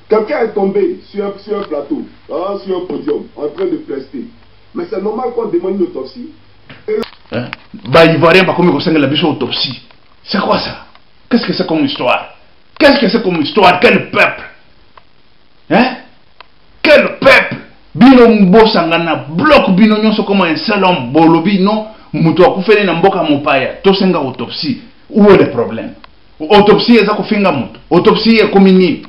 Quelqu'un est tombé sur un plateau, hein, sur un podium, en train de prester. Mais c'est normal qu'on demande une autopsie. Bah, Ivoirien, pas comme il y a autopsie. C'est quoi ça? Qu'est-ce que c'est comme histoire? Qu'est-ce que c'est comme histoire? Quel peuple? Hein? Quel peuple? Bino mbosangana bloc bino nyonso comme un seul homme bolobi non muto akufeli na mboka mopaya to senga autopsie. Où est le problème? Autopsie eza kufinga muto. Autopsie est comme nini?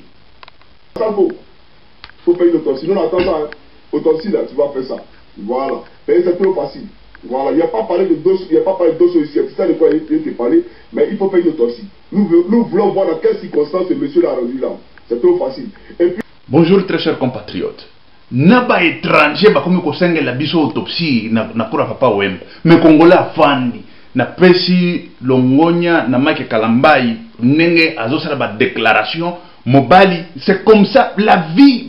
Faut faire une autopsie. Non, attends ça. Autopsie là, tu vas faire ça. Voilà. Mais c'est trop facile. Voilà. Il n'y a pas parlé de dossier, il n'y a pas parlé de dossier ici. C'est ça de quoi il te parler. Mais il faut faire une autopsie. Nous voulons voir dans quelles circonstances ce monsieur l'a rendu là. C'est trop facile. Et puis... Bonjour très chers compatriotes. Naba étranger bakomi kosenga la biso autopsie na kura papa wemba. Me Congolais afandi na pesi longonya na Mike Kalambai nenge azosala ba déclaration mobali. C'est comme ça la vie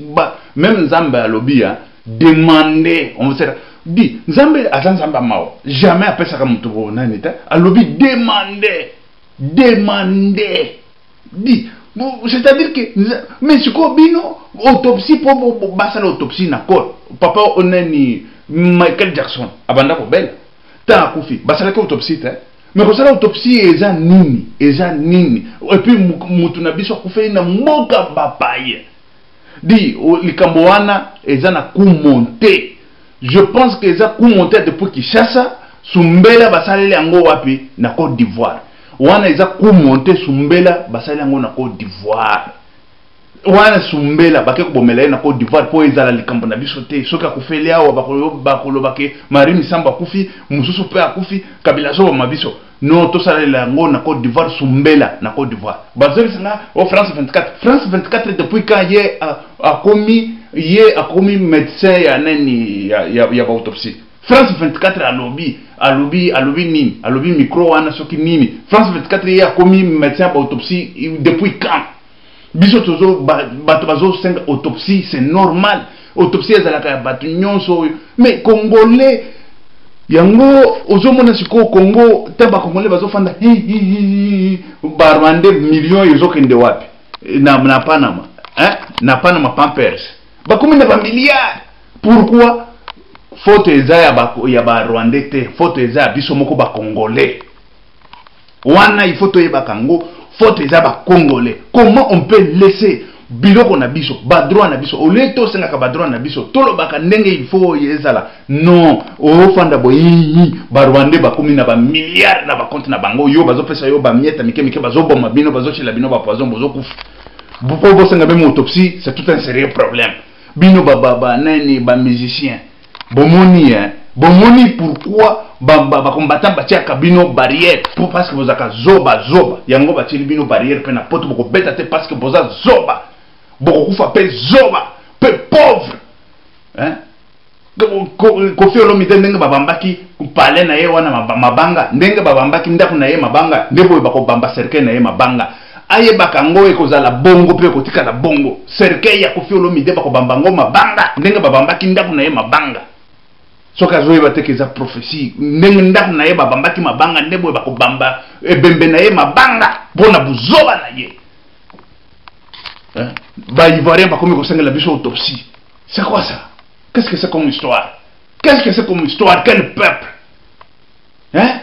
même Nzambe alobia demander on va dire dit Nzambe azanzamba mao jamais appelle ça comme tout nanita alobi demander dit. C'est-à-dire que mais ce qu'on bino autopsie pour basser l'autopsie n'accord papa on est ni Michael Jackson abanda ko belle ta kufi basser l'autopsie mais pour ça l'autopsie eza nini et puis mutu na biso kufe na moka bapaye di likambo wana eza na coup monté. Je pense que eza coup monté depuis Kinshasa sumbela basalele yango wapi na Côte d'Ivoire. Wana eza coup monté sumbela basali yango na Côte d'Ivoire. Wana sumbela bake kubomela na Côte d'Ivoire po ezala likambo na biso te soka kufeli awa bakolo bake Marine Samba kufi mususu pe akufi kabila zo mabiso non to salela yango na Côte d'Ivoire sumbela na Côte d'Ivoire. Bazeli sanga au France 24 depuis quand a commis médecin ya nani ya autopsie. France 24 alobi nini alobi micro wana soki nini France 24 ya commis médecin ba autopsie depuis quand biso tozo bato bazo senga autopsie c'est normal autopsie ezalaka ya bato nyonso mais Congolais yango ozomona siko Congo taba Congolais bazo fanda ba Rwanda millions ezokende wapi na Panama na Panama Pampers ba komi na ba milliards. Pourquoi? Faute eza ya ba Rwandais te, faute eza biso moko ba Congolais. Wana il faut toyeba kango, faute eza ba Congolais. Comment on peut laisser biloko na biso, ba droit na biso, ole to senga ka ba droit na biso, tolo baka ndenge il faut yezala. Non, o fanda boyi ba Rwandais ba komi na ba milliards na ba compte na bango yo bazo pesa yo ba mieta mike bazo bomba bino bazo chela bino ba poison bazo kufa. Bo senga même autopsie, c'est tout un sérieux problème. Bino ba nani ba musicien. Bomoni pourquoi ba combattant batia kabino barrière pour parce que vous aka zoba yango batia bino barrière pe na poto boko beta te parce que boza zoba boko kufa pe zoba pe pauvre hein Koffi Olomide ndenge babambaki kupale na ye wana mabanga ndenge babambaki ndaku na ye mabanga ndebo bako bamba cercle na ye mabanga aye bakango ekozala bongo pe kotika la bongo cercle ya Koffi Olomide bako bambango mabanga ndenge babambaki ndaku na ye mabanga. Soka zoe batekeza prophétie ndenge ndaku na ye babambaki mabanga ndebo bako bamba ebembe na ye mabanga bona buzoba na ye ba Ivoirien ba komi kosenga la biso autopsie. C'est quoi ça? Qu'est-ce que c'est comme histoire? Qu'est-ce que c'est comme histoire? Quel peuple? Hein?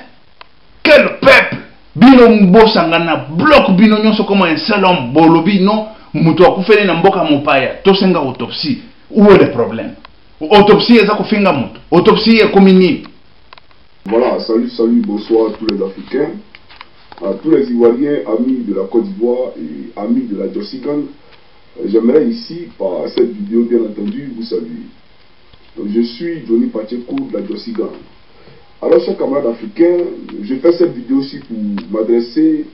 Quel peuple? Bino mbosangana bloc bino nyonso comme un seul homme bolobi non muto akufeli na mboka mopaya to senga autopsie. Où est le problème? Autopsie eza kufinga muto. Autopsie est comme nini? Voilà, salut, bonsoir à tous les Africains, à tous les Ivoiriens, amis de la Côte d'Ivoire et amis de la Jossigan. J'aimerais ici, par cette vidéo bien entendu, vous saluer. Donc, je suis Johnny Pacheco de la Jossigan. Alors, chers camarades africains, je fais cette vidéo aussi pour m'adresser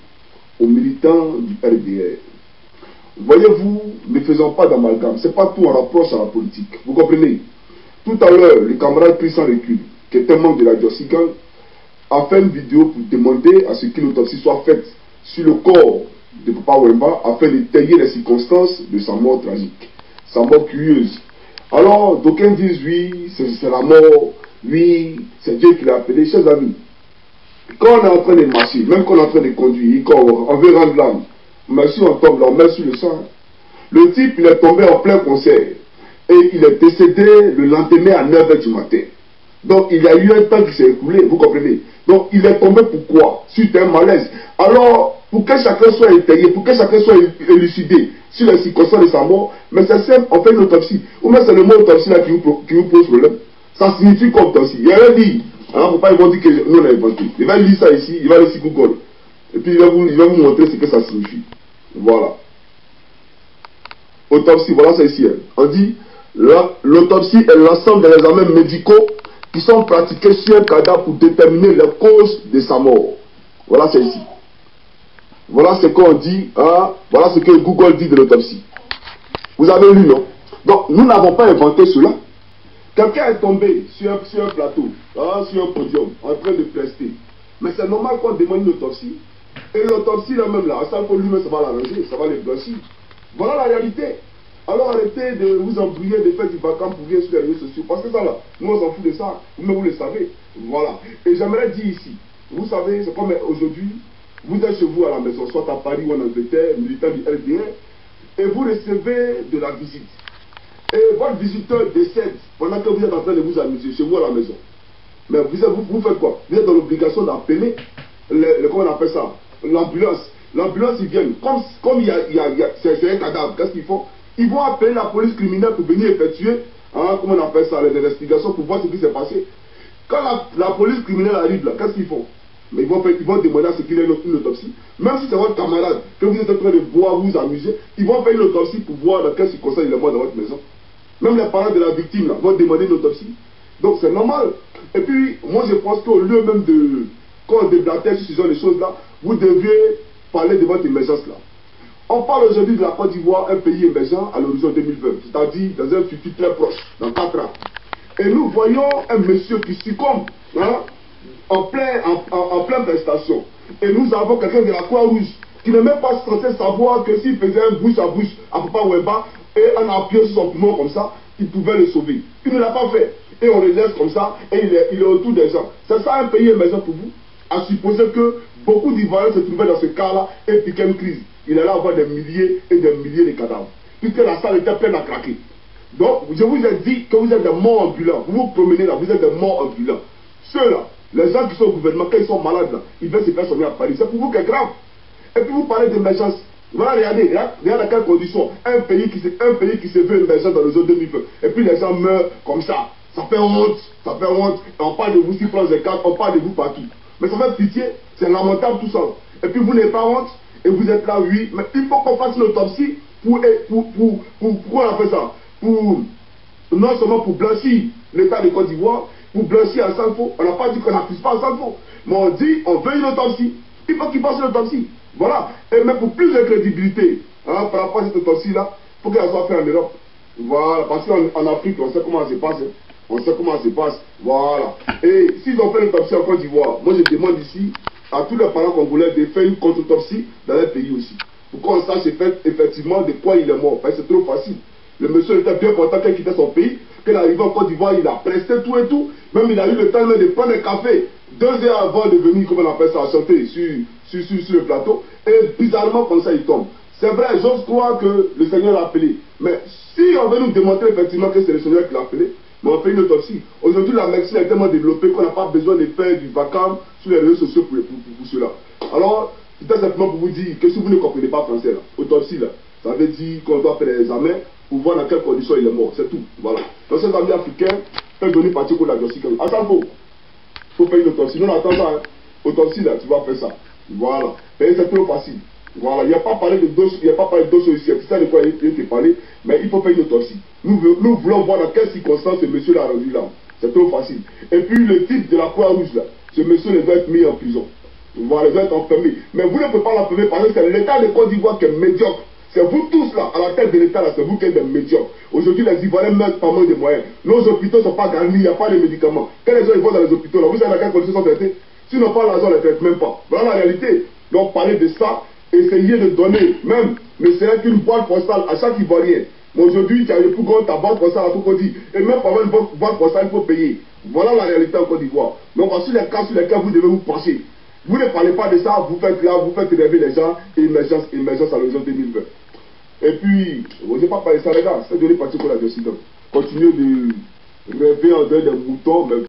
aux militants du RDR. Voyez-vous, ne faisons pas d'amalgame. Ce n'est pas tout en rapproche à la politique. Vous comprenez? Tout à l'heure, le camarade pris sans recul, qui est un membre de la Jossigan, a fait une vidéo pour demander à ce qu'une autopsie soit faite sur le corps de Papa Wemba afin d'étayer les circonstances de sa mort tragique, sa mort curieuse. Alors, d'aucuns disent oui, c'est la mort, oui, c'est Dieu qui l'a appelé. Chers amis, quand on est en train de marcher, même quand on est en train de conduire, quand on veut rendre l'âme, mais si on tombe là, on met sur le sang. Le type, il est tombé en plein concert. Et il est décédé le lendemain à 9h du matin. Donc, il y a eu un temps qui s'est écoulé, vous comprenez? Donc, il est tombé pourquoi? Suite à un malaise. Alors, pour que chacun soit étayé, pour que chacun soit élucidé sur les circonstances de sa mort, mais c'est simple, on fait une autopsie. Ou même c'est le mot autopsie là qui vous pose problème. Ça signifie quoi autopsie? Il y a rien dit. Alors, faut pas dire que nous on a inventé. Il va lire ça ici, il va aller sur Google. Et puis il va vous montrer ce que ça signifie. Voilà. Autopsie, voilà ça ici. Hein. On dit, l'autopsie est l'ensemble des examens médicaux qui sont pratiqués sur un cadavre pour déterminer les causes de sa mort. Voilà c'est ici. Voilà ce qu'on dit, hein? Voilà ce que Google dit de l'autopsie. Vous avez lu, non? Donc, nous n'avons pas inventé cela. Quelqu'un est tombé sur un plateau, hein, sur un podium, en train de prester. Mais c'est normal qu'on demande une autopsie. Et l'autopsie, là même, là, ça, pour lui-même, ça va l'arranger, ça va les blanchir. Voilà la réalité. Alors arrêtez de vous embrouiller, de faire du vacarme pour bien sur les réseaux sociaux. Parce que ça, là, nous, on s'en fout de ça. Mais vous le savez. Voilà. Et j'aimerais dire ici, vous savez, c'est comme aujourd'hui, vous êtes chez vous à la maison, soit à Paris ou en Angleterre, militant du LDR, et vous recevez de la visite. Et votre visiteur décède pendant que vous êtes en train de vous amuser chez vous à la maison. Mais vous faites quoi? Vous êtes dans l'obligation d'appeler, comment on appelle ça? L'ambulance. L'ambulance, ils viennent. Comme c'est un cadavre, qu'est-ce qu'ils font? Ils vont appeler la police criminelle pour venir effectuer, hein, comment on appelle ça, les investigations pour voir ce qui s'est passé. Quand la police criminelle arrive là, qu'est-ce qu'ils font? Mais ils vont demander à ce qu'il y ait une autopsie. Même si c'est votre camarade que vous êtes en train de voir, vous amuser, ils vont faire une autopsie pour voir dans quelles circonstances il est mort dans votre maison. Même les parents de la victime là, vont demander une autopsie. Donc c'est normal. Et puis, moi je pense qu'au lieu même de, quand on déblatait sur ce genre de choses là, vous deviez parler de votre émergence là. On parle aujourd'hui de la Côte d'Ivoire, un pays émergent à l'horizon 2020, c'est-à-dire dans un futur très proche, dans 4 ans. Et nous voyons un monsieur qui succombe, hein, en pleine prestation. Et nous avons quelqu'un de la Croix-Rouge qui n'est même pas censé savoir que s'il faisait un bouche à bouche à Papa Wemba et en appuyant sur son poumon comme ça, il pouvait le sauver. Il ne l'a pas fait. Et on le laisse comme ça et il est autour des gens. C'est ça un pays émergent pour vous? À supposer que beaucoup d'Ivoiriens se trouvaient dans ce cas-là et piquaient une crise. Il allait avoir des milliers et des milliers de cadavres. Puisque la salle était pleine à craquer. Donc, je vous ai dit que vous êtes des morts ambulants. Vous vous promenez là, vous êtes des morts ambulants. Ceux-là, les gens qui sont au gouvernement, quand ils sont malades là, ils veulent se faire soigner à Paris. C'est pour vous que c'est grave. Et puis vous parlez d'émergence. Voilà, regardez dans quelles conditions. Un pays qui se veut émergent dans le zone 2020. Et puis les gens meurent comme ça. Ça fait honte. Ça fait honte. Et on parle de vous sur France 4, on parle de vous partout. Mais ça fait pitié. C'est lamentable tout ça. Et puis vous n'avez pas honte. Et vous êtes là, oui. Mais il faut qu'on fasse une autopsie pour on appelle ça? Non seulement pour blanchir l'État de Côte d'Ivoire, pour blanchir à Sanfo. On n'a pas dit qu'on n'accuse pas à Sanfo. Mais on dit, on veut une autopsie. Il faut qu'il fasse une autopsie. Voilà. Et même pour plus de crédibilité, hein, par rapport à cette autopsie-là, il faut qu'elle soit faite en Europe. Voilà. Parce qu'en Afrique, on sait comment ça se passe. Hein. On sait comment ça se passe. Voilà. Et s'ils ont fait une autopsie en Côte d'Ivoire, moi je demande ici à tous les parents congolais de faire une contre-autopsie dans leur pays aussi. Pour qu'on sache effectivement de quoi il est mort. Parce que c'est trop facile. Le monsieur était bien content qu'il quittait son pays, qu'il arrivait en Côte d'Ivoire, il a presté tout et tout. Même il a eu le temps de prendre un café 2 heures avant de venir, comme on appelle ça, chanter sur le plateau. Et bizarrement, comme ça, il tombe. C'est vrai, j'ose croire que le Seigneur l'a appelé. Mais si on veut nous démontrer effectivement que c'est le Seigneur qui l'a appelé, mais on fait une autopsie. Aujourd'hui, la médecine est tellement développée qu'on n'a pas besoin de faire du vacarme sur les réseaux sociaux pour cela. Alors, c'était simplement pour vous dire que si vous ne comprenez pas français, là, autopsie, là, ça veut dire qu'on doit faire des examens pour voir dans quelles conditions il est mort. C'est tout. Voilà. Donc, ces amis africains peuvent donner partie pour la diagnostic. À ça, il faut faire une autopsie. Nous, on attend ça. Hein. Autopsie, là, tu vas faire ça. Voilà. Et c'est trop facile. Voilà. Il n'y a pas parlé de dossier ici. C'est ça de quoi il te parler. Mais il faut faire une autopsie. Nous voulons voir dans quelles circonstances ce monsieur l'a rendu là. C'est trop facile. Et puis, le type de la Croix-Rouge, là, ce monsieur doit être mis en prison. Voilà, il doit être enfermé. Mais vous ne pouvez pas l'enfermer parce que c'est l'État de Côte d'Ivoire qui est médiocre. C'est vous tous là, à la tête de l'État, là, c'est vous qui êtes des médiocres. Aujourd'hui, les Ivoiriens meurent par manque de moyens. Nos hôpitaux ne sont pas garnis, il n'y a pas de médicaments. Quand les gens ils vont dans les hôpitaux, là, vous savez dans quelles conditions sont traités? S'ils n'ont pas l'argent, on ne les traite même pas. Voilà la réalité. Donc, parler de ça, essayer de donner, même, ne serait qu'une boîte postale à chaque Ivoirien. Mais aujourd'hui, tu as le plus grand, ta boîte postale à tout qu'on dit. Et même pour avoir une boîte postale, il faut payer. Voilà la réalité en Côte d'Ivoire. Donc, voici les cas sur lesquels vous devez vous pencher. Vous ne parlez pas de ça, vous faites là, vous faites rêver les gens, émergence à l'horizon 2020. Et puis, je n'ai pas parlé ça, les gars, c'est de partir pour la Jessica. Continuez de rêver en dehors des moutons, mais